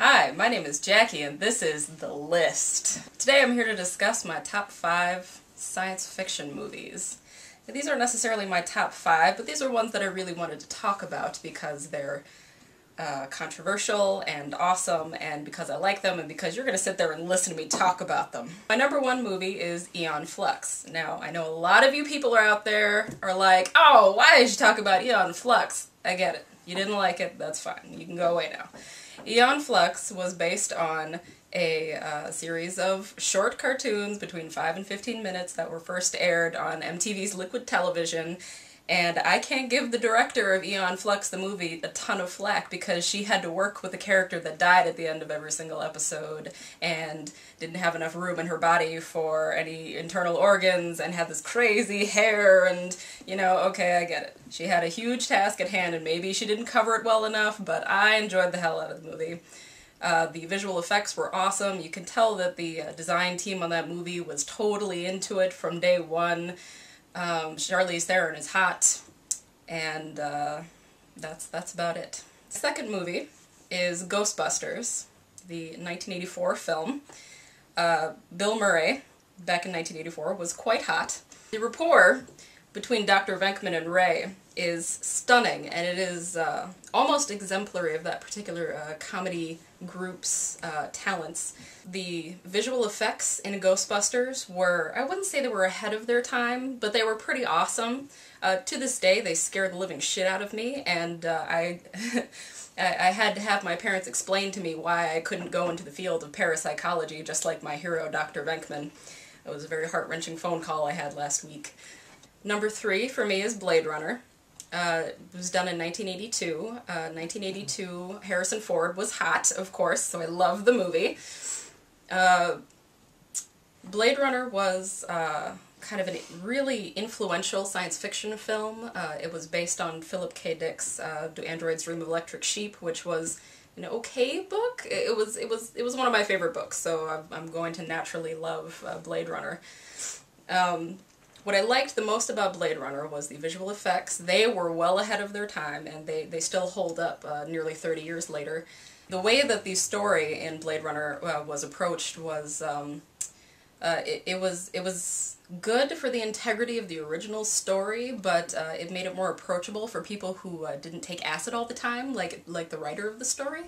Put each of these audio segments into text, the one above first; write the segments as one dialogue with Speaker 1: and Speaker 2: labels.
Speaker 1: Hi, my name is Jackie and this is The List. Today I'm here to discuss my top 5 science fiction movies. These aren't necessarily my top 5, but these are ones that I really wanted to talk about because they're controversial and awesome, and because I like them, and because you're going to sit there and listen to me talk about them. My number 1 movie is Aeon Flux. Now, I know a lot of you people are out there are like, oh, why did you talk about Aeon Flux? I get it. You didn't like it, that's fine. You can go away now. Aeon Flux was based on a series of short cartoons between 5 and 15 minutes that were first aired on MTV's Liquid Television, and I can't give the director of Aeon Flux, the movie, a ton of flack because she had to work with a character that died at the end of every single episode and didn't have enough room in her body for any internal organs and had this crazy hair and, you know, okay, I get it. She had a huge task at hand and maybe she didn't cover it well enough, but I enjoyed the hell out of the movie. The visual effects were awesome. You can tell that the design team on that movie was totally into it from day one. Charlize Theron is hot, and that's about it. The second movie is Ghostbusters, the 1984 film. Bill Murray, back in 1984, was quite hot. The rapport between Dr. Venkman and Ray is stunning, and it is almost exemplary of that particular comedy group's talents. The visual effects in Ghostbusters were, I wouldn't say they were ahead of their time, but they were pretty awesome. To this day, they scared the living shit out of me, and I had to have my parents explain to me why I couldn't go into the field of parapsychology, just like my hero, Dr. Venkman. It was a very heart-wrenching phone call I had last week. Number 3 for me is Blade Runner. It was done in 1982. 1982, Harrison Ford was hot, of course, so I love the movie. Blade Runner was kind of a really influential science fiction film. It was based on Philip K. Dick's Do Androids Dream of Electric Sheep, which was an okay book. It was one of my favorite books, so I'm going to naturally love Blade Runner. What I liked the most about Blade Runner was the visual effects. They were well ahead of their time, and they still hold up nearly 30 years later. The way that the story in Blade Runner was approached was, it was good for the integrity of the original story, but it made it more approachable for people who didn't take acid all the time, like the writer of the story.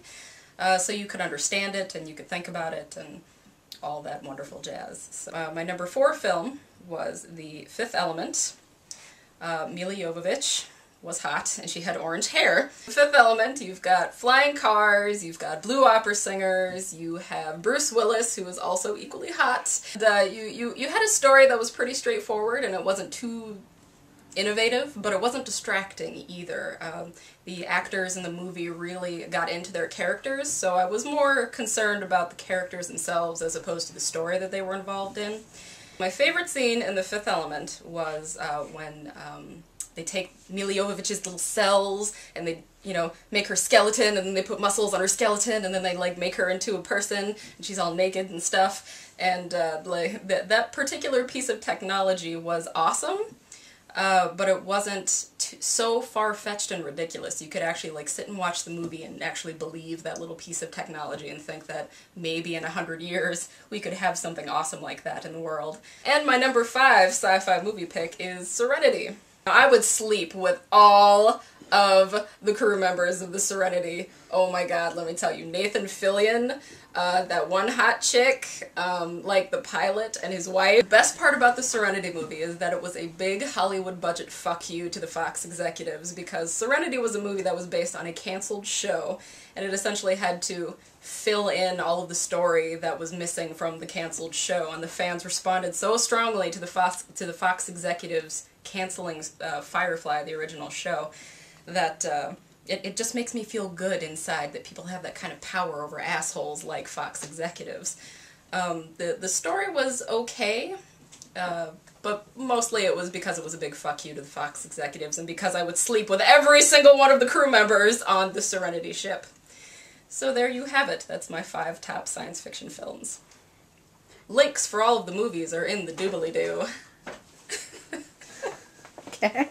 Speaker 1: So you could understand it, and you could think about it, and all that wonderful jazz. So, my number 4 film was The Fifth Element. Milla Jovovich was hot, and she had orange hair. The Fifth Element, you've got flying cars, you've got blue opera singers, you have Bruce Willis, who was also equally hot. And, you had a story that was pretty straightforward, and it wasn't too innovative, but it wasn't distracting either. The actors in the movie really got into their characters, so I was more concerned about the characters themselves as opposed to the story that they were involved in. My favorite scene in The Fifth Element was when they take Milla Jovovich's little cells and they, you know, make her skeleton, and then they put muscles on her skeleton, and then they like make her into a person, and she's all naked and stuff. And like that particular piece of technology was awesome. But it wasn't so far-fetched and ridiculous. You could actually like sit and watch the movie and actually believe that little piece of technology and think that maybe in 100 years we could have something awesome like that in the world. And my number 5 sci-fi movie pick is Serenity. I would sleep with all of the crew members of the Serenity. Oh my god, let me tell you. Nathan Fillion, that one hot chick, like the pilot and his wife. The best part about the Serenity movie is that it was a big Hollywood budget fuck you to the Fox executives, because Serenity was a movie that was based on a canceled show, and it essentially had to fill in all of the story that was missing from the canceled show, and the fans responded so strongly to the Fox executives canceling Firefly, the original show, that it just makes me feel good inside that people have that kind of power over assholes like Fox executives. The story was okay, but mostly it was because it was a big fuck you to the Fox executives, and because I would sleep with every single one of the crew members on the Serenity ship. So there you have it. That's my 5 top science fiction films. Links for all of the movies are in the doobly-doo. Okay.